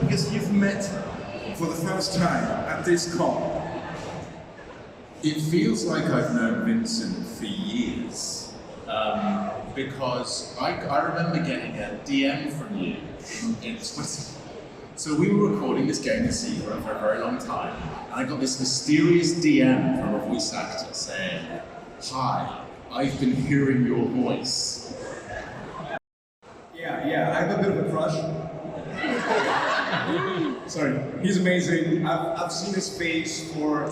Because you've met for the first time at this Komm. It feels like I've known Vincent for years, because I remember getting a DM from you in Twitter. So we were recording this game in secret for a very long time, and I got this mysterious DM from a voice actor saying, "Hi, I've been hearing your voice." Yeah, I have a bit of a crush. Sorry, he's amazing. I've seen his face for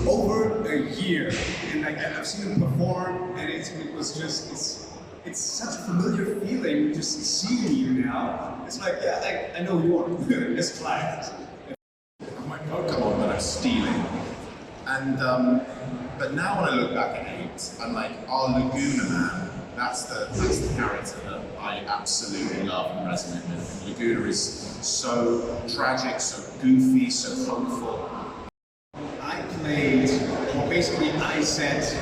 over a year, and I've seen him perform, and it was just it's such a familiar feeling just seeing you now. It's like, yeah, I know you are. It's class. Oh my god, come on, that I'm stealing. And but now when I look back at it, I'm like, our Laguna man. That's the character that I absolutely love and resonate with. Laguna is so tragic, so goofy, so hopeful. I played, or basically I sat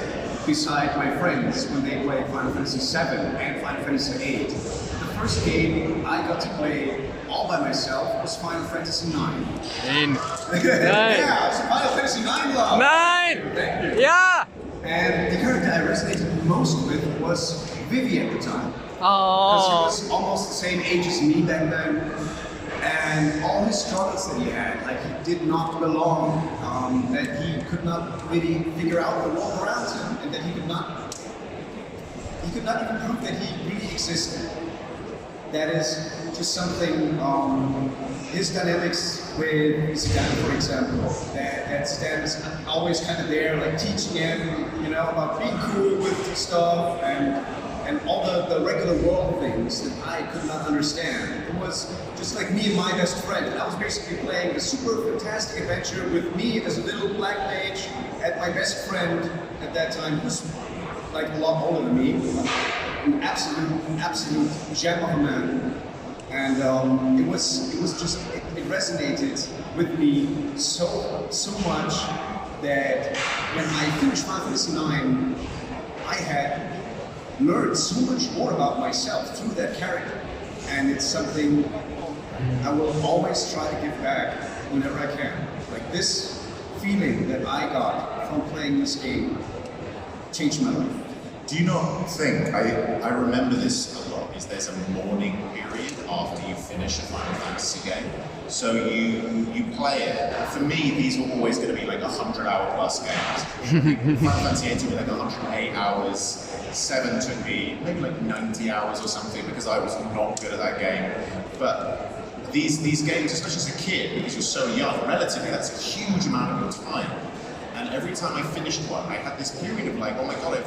beside my friends when they played Final Fantasy VII and Final Fantasy VIII. The first game I got to play all by myself was Final Fantasy IX. Yeah, it's Final Fantasy IX love! 9! Yeah! And the character I resonated most with was Vivi at the time. Oh. Because he was almost the same age as me back then. And all his struggles that he had, like he did not belong, that he could not really figure out the world around him, and that he could not even prove that he really existed. That is just something, his dynamics with Zidane, for example, that Zidane's always kind of there, like teaching him, you know, about being cool with stuff and all the regular world things that I could not understand. It was just like me and my best friend, and I was basically playing a super fantastic adventure with me as a little black mage and my best friend at that time, who was like a lot older than me, an absolute gem of a man. And it resonated with me so much that when I finished Final Fantasy IX, I had learned so much more about myself through that character. And it's something I will always try to give back whenever I can. Like this feeling that I got from playing this game changed my life. Do you not think, I remember this a lot, is there's a mourning period after you finish a Final Fantasy game. So you play it. For me, these were always going to be like 100-hour plus games. Final Fantasy 8 took me like 108 hours, 7 took me maybe like 90 hours or something because I was not good at that game. But these games, especially as a kid, because you're so young, relatively, that's a huge amount of your time. And every time I finished one, I had this period of like, oh my god,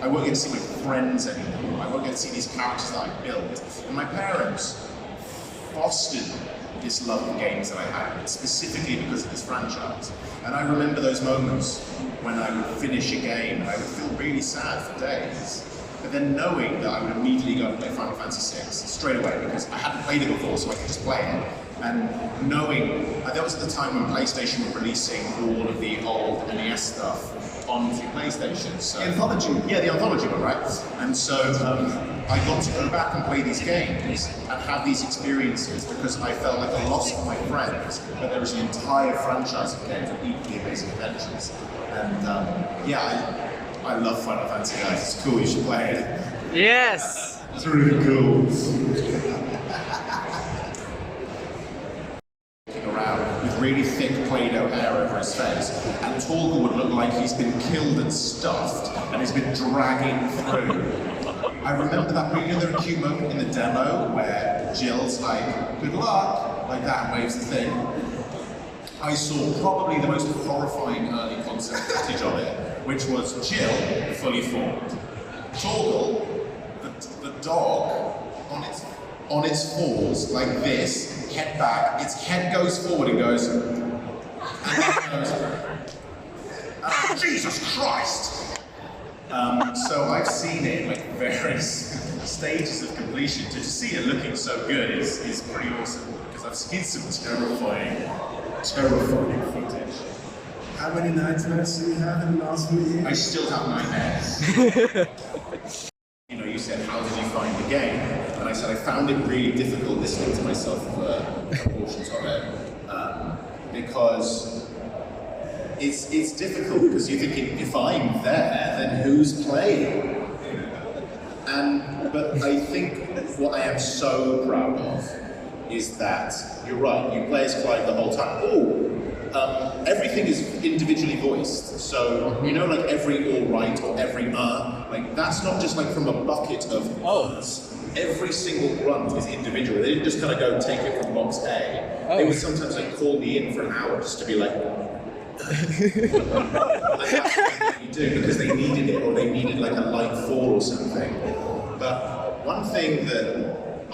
I won't get to see my friends anymore. I won't get to see these characters that I built. And my parents fostered this love of games that I had, specifically because of this franchise. And I remember those moments when I would finish a game and I would feel really sad for days. But then knowing that I would immediately go and play Final Fantasy VI straight away because I hadn't played it before, so I could just play it. And knowing, that was at the time when PlayStation were releasing all of the old NES stuff onto PlayStation. So, the Anthology. Yeah, the Anthology one, right? And so I got to go back and play these games and have these experiences because I felt like I lost my friends, but there was an entire franchise of games with equally amazing adventures. And yeah, I love Final Fantasy, guys. It's cool, you should play it. Yes! It's really cool. Around with really thick Play-Doh hair over his face, and Torgal would look like he's been killed and stuffed, and he's been dragging through. I remember that really cute moment in the demo where Jill's like, good luck, like that, and waves the thing. I saw probably the most horrifying early concept footage of it, which was Jill, fully formed. Torgal, the dog, on its paws, like this, head back, its head goes forward and goes, and then it goes, oh, Jesus Christ! So I've seen it like various stages of completion. To see it looking so good is pretty awesome, because I've seen some terrifying footage. How many nightmares do you have in the last few years? I still have nightmares. You know, you said, how did you find the game? And I said, I found it really difficult listening to myself for portions of it. Because it's difficult, because you're thinking, if I'm there, then who's playing? But I think what I am so proud of is that, you're right, you play as Clive the whole time. Everything is individually voiced. So, you know, like every all right or every like that's not just like from a bucket of uhs. Every single grunt is individual. They didn't just kind of go take it from box A. They would sometimes like call me in for an hour just to be like, and that's what you do because they needed it, or they needed like a light fall or something. But one thing that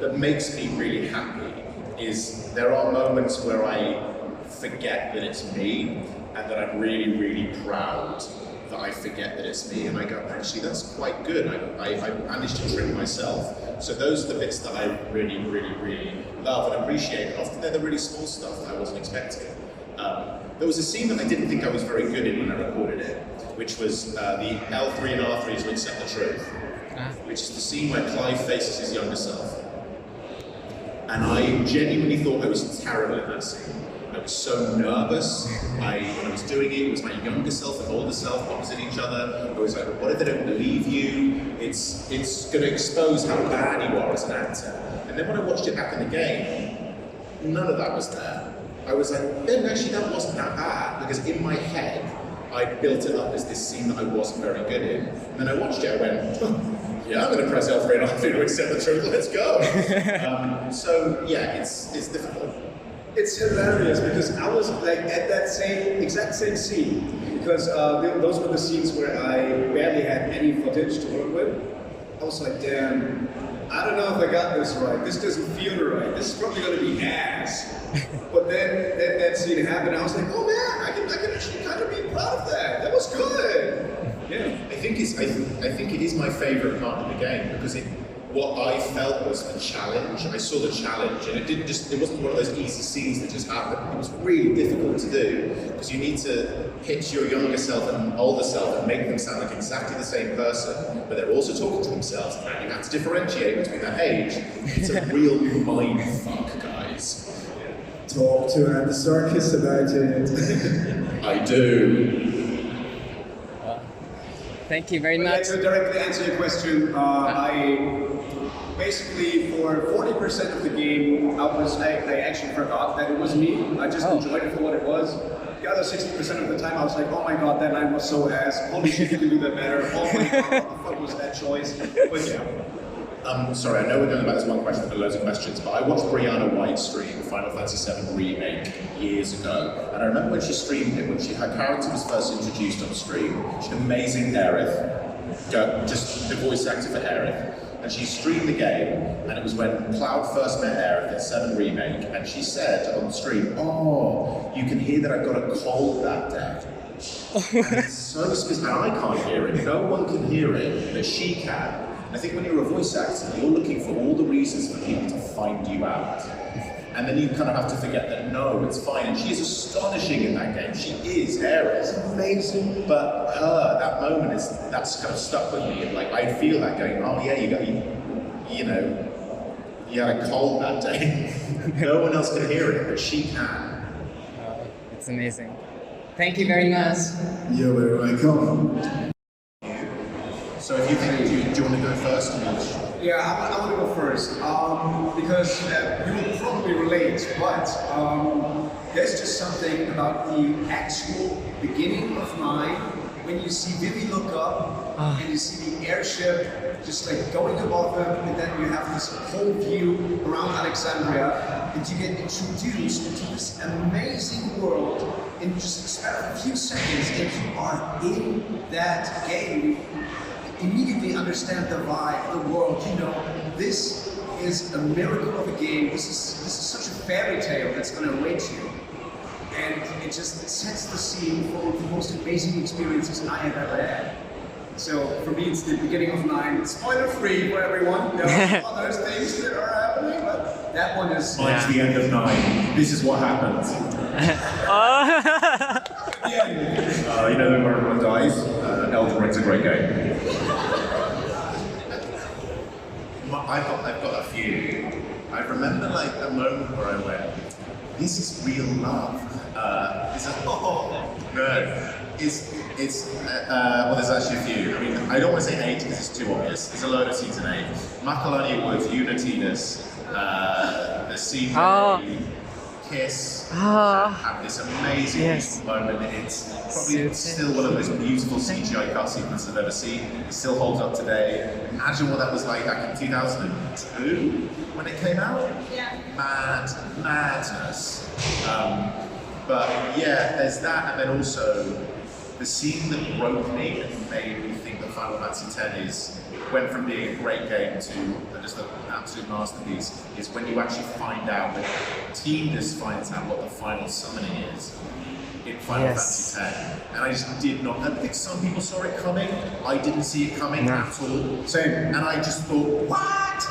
that makes me really happy is there are moments where I forget that it's me, and that I'm really, really proud that I forget that it's me, and I go, actually, that's quite good. I managed to trick myself. So those are the bits that I really, really, really love and appreciate. And often they're the really small stuff that I wasn't expecting. There was a scene that I didn't think I was very good in when I recorded it, which was the L3 and R3 to accept the truth, which is the scene where Clive faces his younger self. And I genuinely thought I was terrible in that scene. I was so nervous. When I was doing it was my younger self and older self opposite each other. I was like, what if they don't believe you? It's going to expose how bad you are as an actor. And then when I watched it back in the game, none of that was there. I was like, then actually that wasn't that bad, because in my head, I built it up as this scene that I wasn't very good in. And then I watched it, I went, yeah, I'm going to press L3 and R3 to accept the truth, let's go. So yeah, it's difficult. It's hilarious because I was like at that exact same scene, because those were the scenes where I barely had any footage to work with. I was like, damn, I don't know if I got this right. This doesn't feel right. This is probably going to be ass. But then that scene happened. I was like, oh man, I can actually kind of be proud of that. That was good. Yeah, I think it is my favourite part of the game, because what I felt was the challenge. I saw the challenge, and it wasn't one of those easy scenes that just happened. It was really difficult to do, because you need to pitch your younger self and older self and make them sound like exactly the same person, but they're also talking to themselves, and you have to differentiate between that age. It's a real mind fuck, guys. Talk to Andy Serkis about it. I do. Thank you very much. To directly answer your question, I basically for 40% of the game, I actually forgot that it was me. I just enjoyed it for what it was. The other 60% of the time, I was like, oh my god, that line was so ass. Holy shit, you can do that better. Oh my god, what the fuck was that choice? But yeah. Sorry, I know we're going about this one question for loads of questions, but I watched Brianna White stream Final Fantasy VII Remake years ago, and I remember when she streamed it, when her character was first introduced on stream, she's an amazing Aerith, just the voice actor for Aerith, and she streamed the game, and it was when Cloud first met Aerith at 7 Remake, and she said on stream, oh, you can hear that I got a cold that day. And it's so specific, and I can't hear it, no one can hear it, but she can. I think when you're a voice actor, you're looking for all the reasons for people to find you out. And then you kind of have to forget that, no, it's fine. And she is astonishing in that game. She is, Aerith. It's amazing. But that moment that's kind of stuck with me. And like, I feel that going, oh yeah, you had a cold that day. No one else can hear it, but she can. It's amazing. Thank you very much. You're very welcome. So if you think, do you want to go first? Yeah, I want to go first, because you will probably relate, but there's just something about the actual beginning of mine, when you see Vivi look up, and you see the airship just like going above them, and then you have this whole view around Alexandria, and you get introduced into this amazing world in just a span of a few seconds, and you are in that game. Immediately understand the vibe, the world, this is a miracle of a game, this is such a fairy tale that's going to await you. And it just sets the scene for the most amazing experiences I have ever had. So for me, it's the beginning of 9. Spoiler free for everyone. There are other things that are happening, but that one is. Mine's the end of 9. This is what happens. You know where everyone dies? Elden Ring's a great game. I've got a few. I remember like a moment where I went, this is real love. Well, there's actually a few. I mean, I don't want to say 8 because it's too obvious. There's a load of scenes in 8. Macalania Woods, Unitinus, the scene where they kiss, have this amazing moment. It's probably still one of the most beautiful CGI cut sequences I've ever seen. It still holds up today. Imagine what that was like back in 2002 when it came out. Yeah. Madness. But yeah, there's that, and then also the scene that broke me and made me think that Final Fantasy X went from being a great game to just an absolute masterpiece is when you actually find out, when Tidus finds out what the final summoning is in Final Fantasy X. And I just did not, I think some people saw it coming, I didn't see it coming at all. Same. And I just thought, what?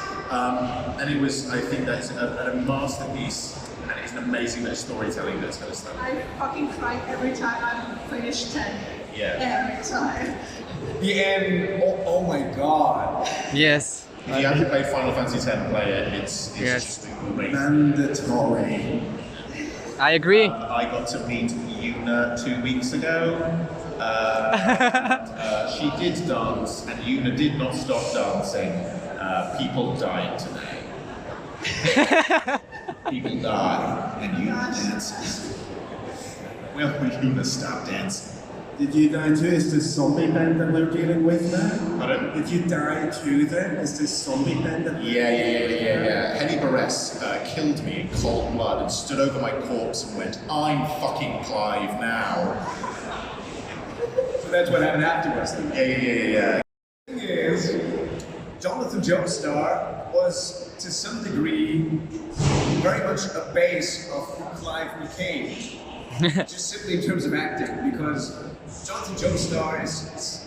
And it was, I think that's a masterpiece. And it's an amazing bit of storytelling that's going to stand. I fucking cry every time I finish 10. Yeah. Every time. The end. Oh my god. Yes. If you haven't played Final Fantasy X, play it. It's just great. Mandatory. I agree. I got to meet Yuna 2 weeks ago. She did dance, and Yuna did not stop dancing. People died today. People die, and Yuna dances. Well, Yuna stopped dancing. Did you die too? Is this zombie band that we're dealing with now? Pardon? Did you die too then? Is this zombie band that Yeah. Henny Barres killed me in cold blood and stood over my corpse and went, I'm fucking Clive now. So that's what happened afterwards. Then. Yeah. The thing is, Jonathan Joestar was to some degree very much a base of who Clive became. Just simply in terms of acting, because Jonathan Joestar is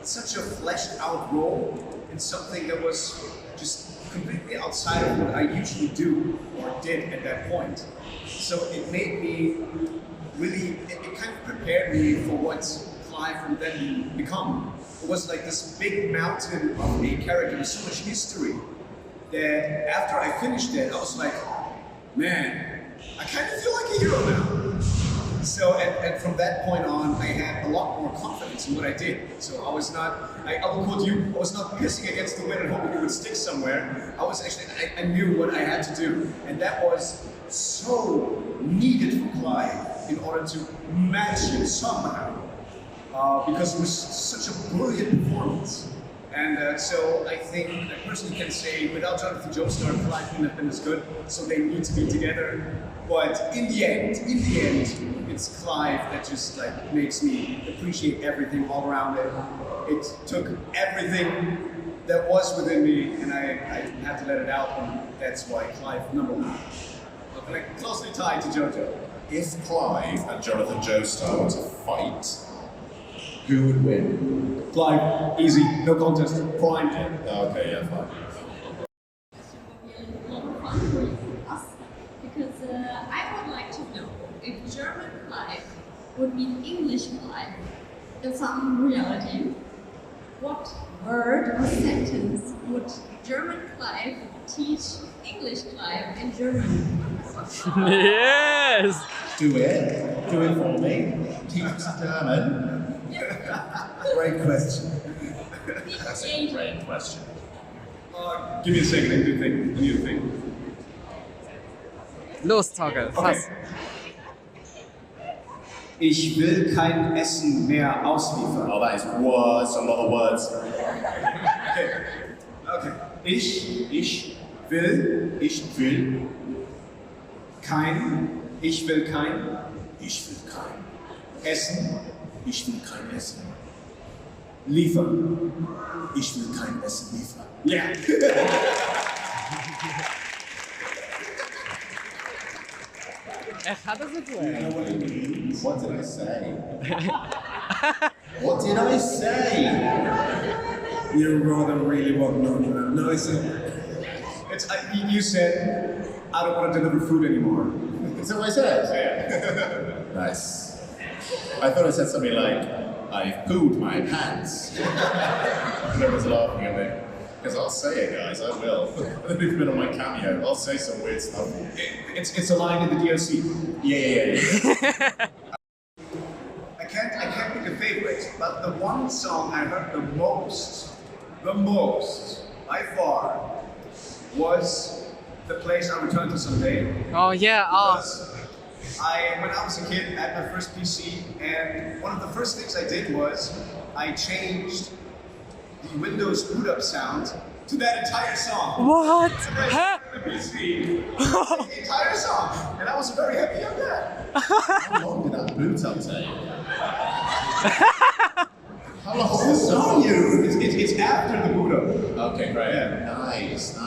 such a fleshed out role in something that was just completely outside of what I usually do or did at that point. So it made me really, it kind of prepared me for what Clive would then become. It was like this big mountain of a character with so much history that after I finished it, I was like, man, I kind of feel like a hero now. So, and from that point on, I had a lot more confidence in what I did. So I was not, I will quote you, I was not pissing against the wind and hoping it would stick somewhere. I was actually, I knew what I had to do. And that was so needed for Clive in order to match it somehow. Because it was such a brilliant performance. And so I think I personally can say, without Jonathan Joestar, Clive wouldn't have been as good. So they need to be together. But in the end, it's Clive that just like makes me appreciate everything all around it. It took everything that was within me, and I had to let it out, and that's why Clive #1. I'm like closely tied to JoJo. If Clive and Jonathan Joestar were to fight, who would win? Clive, easy, no contest, prime. Okay, yeah, fine. Because I would like to know if German Clive would mean English Clive in some reality. What word or sentence would German Clive teach English Clive in German? Yes. Do it for me. Teach us German. Great question. That's a great question. Give me a second, I need to think. Los, Torge, fass. Ich will kein Essen mehr ausliefern. Oh, that is words, a lot of words. Okay. Ich will kein Essen. Ich will kein Essen. Liefern. Ich will kein Essen liefern. Yeah. How does it You know what it means? What did I say? What did I say? You rather really want none. No, it's You said, I don't want to deliver food anymore. Is that what I said? Yeah. Nice. I thought I said something like, I've pooed my pants. Everyone's laughing at me. Because I'll say it, guys, I will. I think you've been on my cameo. I'll say some weird stuff. It's a line in the DLC. Yeah. I can't pick a favorite, but the one song I heard the most, by far, was The Place I Return to Someday. Oh yeah. Oh. Because when I was a kid, I had my first PC, and one of the first things I did was I changed the Windows boot up sound to that entire song. What? Huh? The PC. The entire song, and I was very happy on that. How long did that boot up take? How long did this song? It's after the boot up. Okay, great. Yeah. Nice.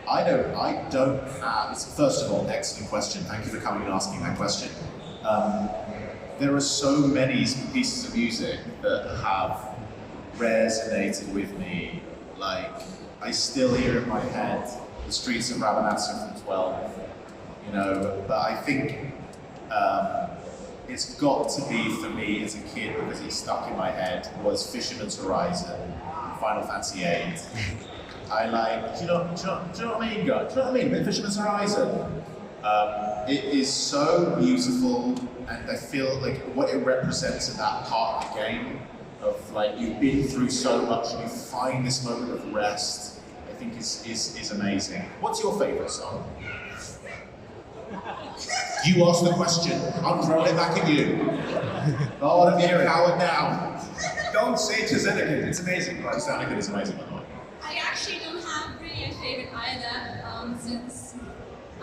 I don't have. First of all, excellent question. Thank you for coming and asking that question. There are so many pieces of music that have resonated with me. Like, I still hear in my head the streets of Rabanasser from 12. You know, but I think it's got to be for me as a kid, because it stuck in my head, was Fisherman's Horizon, Final Fantasy VIII. I like, do you know what I mean, guys? Do you know what I mean? Fisherman's Horizon. It is so beautiful, and I feel like what it represents in that part of the game, of like, you've been through so much and you find this moment of rest, I think is amazing. What's your favourite song? You asked the question, I'm throwing it back at you. Oh, don't be a coward now. Don't say Tizanic, it's amazing. Tizanic is amazing, by the way. I actually don't have really a favorite either, since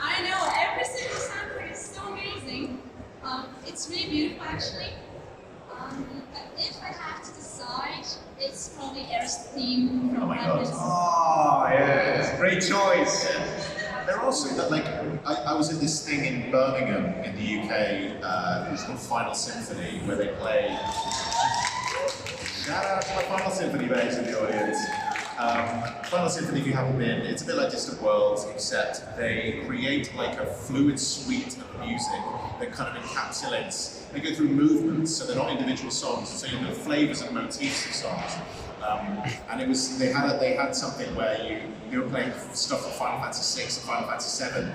I know every single soundtrack is so amazing. It's really beautiful actually. But if I have to decide, it's probably Air's theme from Madness. Oh, yes, great choice. They're also, like, I was at this thing in Birmingham in the UK, it was called Final Symphony, where they play. Shout out to my Final Symphony babes in the audience. Final Symphony, if you haven't been, it's a bit like Distant Worlds, except they create like a fluid suite of music that kind of encapsulates. They go through movements, so they're not individual songs, so you know flavors and motifs of songs. And it was they had something where you were playing stuff from Final Fantasy VI and Final Fantasy VII,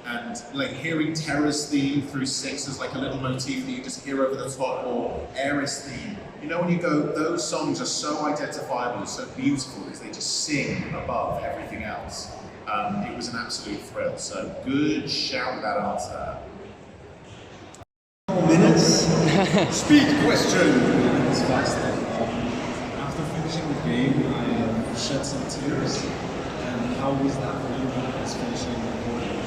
and like hearing Terra's theme through 6 as like a little motif that you just hear over the top, or Aerith's theme. You know when you go, those songs are so identifiable, so beautiful, because they just sing above everything else. It was an absolute thrill. So good shout that answer. minutes. Speed question. It's fast. After finishing the game, I shed some tears. And how was that for you when it was finishing recording?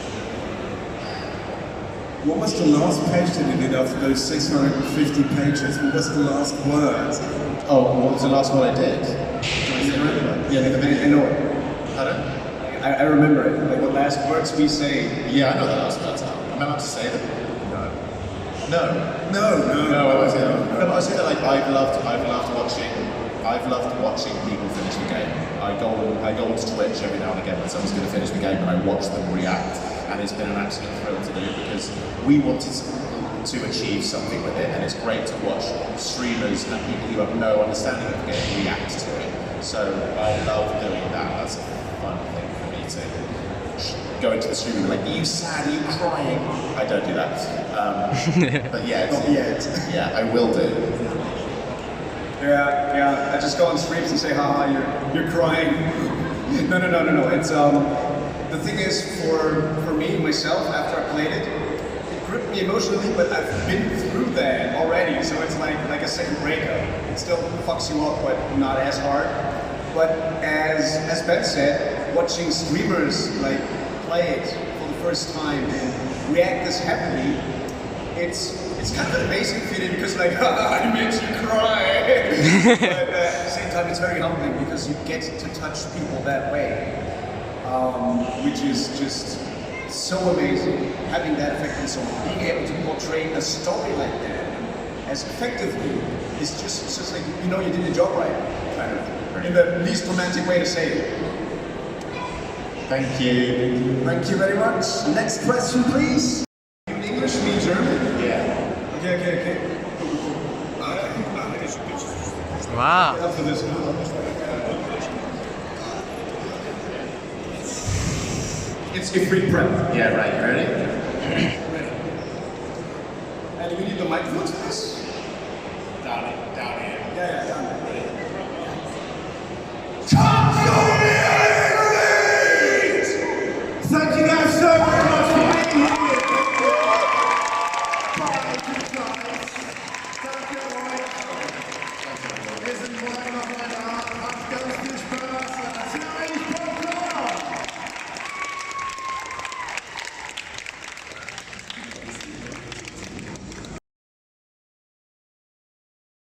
What was the last page that you did after those 650 pages? What was the last word? Oh, what was the last one I did? Yeah, I know it. Pardon? I remember it. Like the last words we say. Yeah, I know the last words. Am I allowed to say them? No. No, I won't say that. No, but I say that like I've loved watching people finish the game. I go onto Twitch every now and again when someone's going to finish the game, and I watch them react, and it's been an absolute thrill to do because we wanted to achieve something with it, and it's great to watch streamers and people who have no understanding of the game react to it. So I love doing that. That's a fun thing for me to go into the stream and be like, are you sad? Are you crying? I don't do that. But yeah, yeah, I will do. Yeah. I just go on streams and say, haha, you're crying. No. It's the thing is for me myself after I played it gripped me emotionally, but I've been through that already, so it's like a second breakup. It still fucks you up, but not as hard. But as Ben said, watching streamers like play it for the first time and react this happily, it's kind of an amazing feeling because like, it makes you cry. But at the same time, it's very humbling because you get to touch people that way, which is just so amazing. Having that effect on someone, being able to portray a story like that as effectively It's just like, you know, you did your job right, kind of, in the least romantic way to say it. Thank you. Thank you very much. Next question, please. English, me German? Yeah. Okay. Wow. After this. It's Ifrit prep. Yeah, right. Ready? And we need the microphones for this?